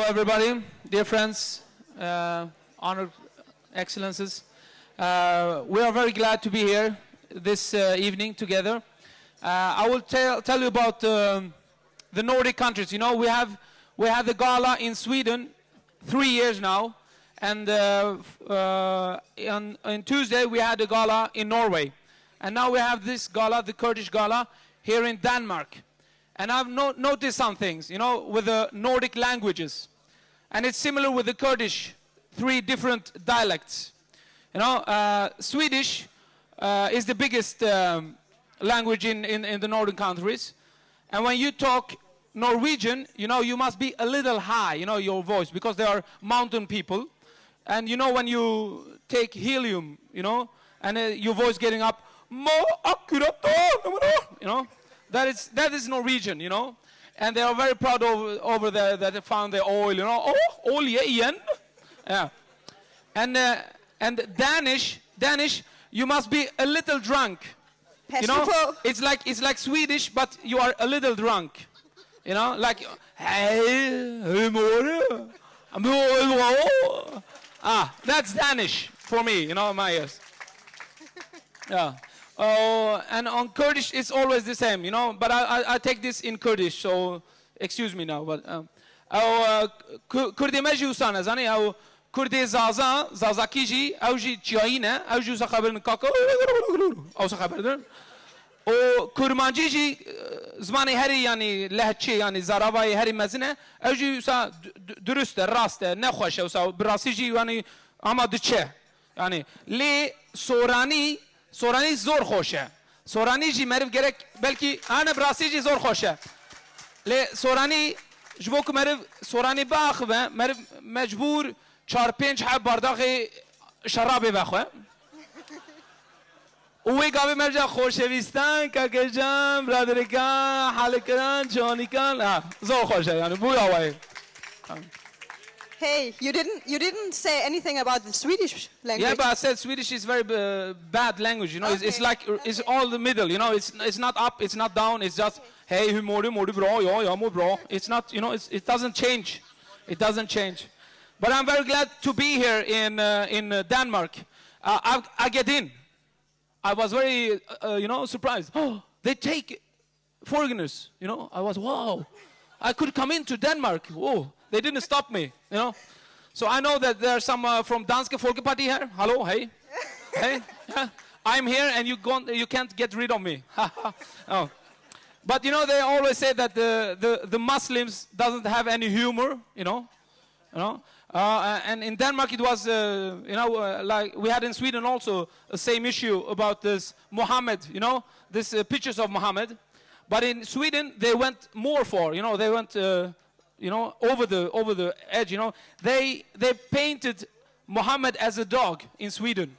everybody, dear friends, honored excellences. We are very glad to be here this evening together. I will tell you about the Nordic countries. You know, we had the gala in Sweden 3 years now, and on Tuesday we had a gala in Norway, and now we have this gala, the Kurdish gala, here in Denmark. And I've noticed some things, you know, with the Nordic languages. And it's similar with the Kurdish, 3 different dialects. You know, Swedish is the biggest language in the northern countries. And when you talk Norwegian, you know, you must be a little high, you know, your voice, because they are mountain people. And you know, when you take helium, you know, and your voice getting up, you know, that is Norwegian, you know, and they are very proud over there that they found the oil, you know. Oh, olje igen. Yeah. And Danish, you must be a little drunk. You know, it's like Swedish, but you are a little drunk. You know, like hey, that's Danish for me, you know, my ears. Yeah. Oh, and on Kurdish, it's always the same, you know. But I take this in Kurdish, so excuse me now. But Kurdi mejusan azani, au Kurdi zaza kiji, au ji chiaina, au ji sakhaberin kaka, au sakhaberin. O Kurmanji zmani heri yani lehçe yani zaravayı heri mezine, au ji sa dürüst, rast, ne hoş, au sa brasiji yani ama düçe, yani le Sorani zor خوشه. Sorani جی مرف گرک بلکی آن براسی جی زور خوشه. ل Sorani جبوک مرف Sorani باخ و مرف مجبور 4-5 حب بارداخی شرابی بخواه. اوی گاوی مرجع خوشویستن که جام برادرکان حال کردن جانیکان زور خوشه یعنی بوی آوای. Hey, you didn't say anything about the Swedish language. Yeah, but I said Swedish is very bad language. You know, okay. It's like it's all the middle. You know, it's not up, it's not down. It's just hey, hur mår du bra? Ja, jag mår bra. It's not, you know, it doesn't change. It doesn't change. But I'm very glad to be here in Denmark. I get in. I was very you know, surprised. Oh, they take foreigners. You know, I was wow. I could come into Denmark. Whoa. They didn't stop me, you know. So I know that there are some from Danske Folkeparti here. Hello, hey, hey. Yeah. I'm here, and you can't get rid of me. Oh. But you know, they always say that the Muslims doesn't have any humor, you know. And in Denmark it was, you know, like we had in Sweden also the same issue about this Muhammad, you know, this pictures of Muhammad. But in Sweden they went more for, you know, they went. You know, over the edge, you know. They painted Muhammad as a dog in Sweden,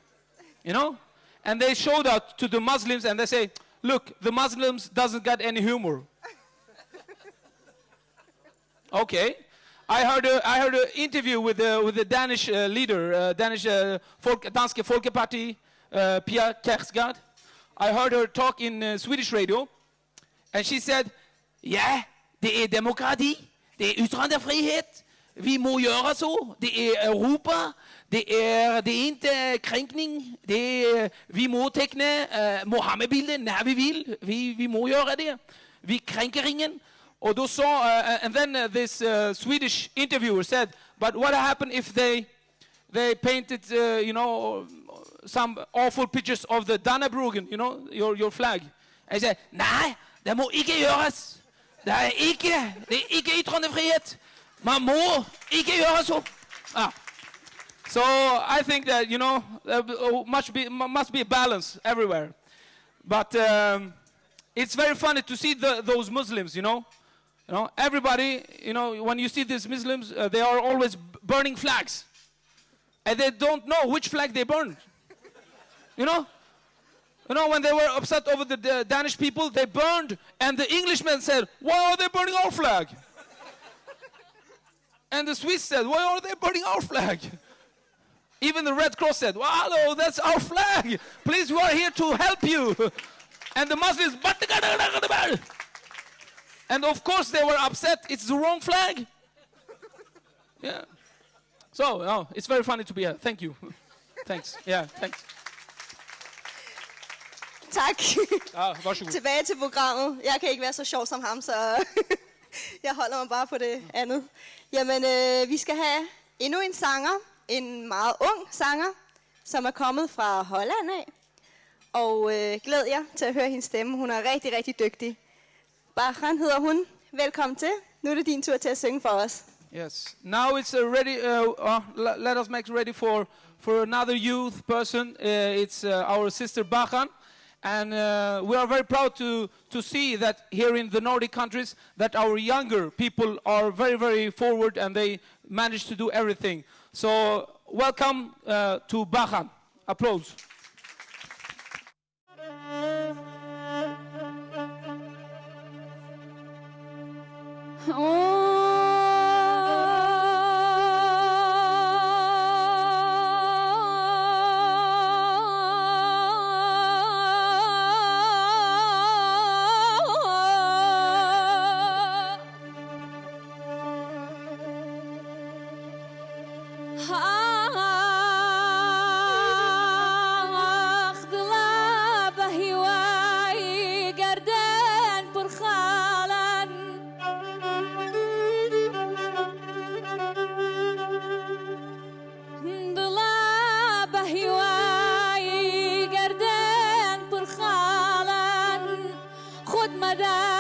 you know. And they showed that to the Muslims, and they say, look, the Muslims doesn't got any humor. Okay. I heard an interview with the Danish leader, Danske Folkeparti, Pia Kjærsgaard. I heard her talk in Swedish radio, and she said, yeah, det demokrati. Det yttrandefrihet. Vi må göra så. Det Europa. Det är inte kränkning. Vi må teckna Mohammed-bilden när vi vill. Vi må göra det. Vi kränker ingen. Och då sa, and then this Swedish interviewer said, but what happened if they painted, you know, some awful pictures of the Dannebrogen, you know, your flag. And he said, nej, det må ikke göras. Det er ikke yttrandefrihet. Man må ikke gjøre så. So I think that, you know, there must be a balance everywhere. But it's very funny to see those Muslims, you know. You know, everybody, you know, when you see these Muslims, they are always burning flags. And they don't know which flag they burned. You know? You know, when they were upset over the Danish people, they burned, and the Englishmen said, why are they burning our flag? And the Swiss said, why are they burning our flag? Even the Red Cross said, well, hello, that's our flag. Please, we are here to help you. And the Muslims, and of course they were upset, it's the wrong flag. Yeah. So, it's very funny to be here. Thank you. Thanks. Yeah, thanks. Tak. Vær så god. Tilbage til programmet. Jeg kan ikke være så sjov som ham, så jeg holder mig bare på det andet. Jamen, vi skal have endnu en sanger. En meget ung sanger, som er kommet fra Holland af. Og glæd jer til at høre hendes stemme. Hun er rigtig, rigtig dygtig. Bachan hedder hun. Velkommen til. Nu er det din tur til at synge for os. Yes. Now it's ready. Let us make ready for another youth person. It's our sister Bachan. And we are very proud to see that here in the Nordic countries that our younger people are very, very forward and they manage to do everything. So welcome to Bachan. Applause. خود مدار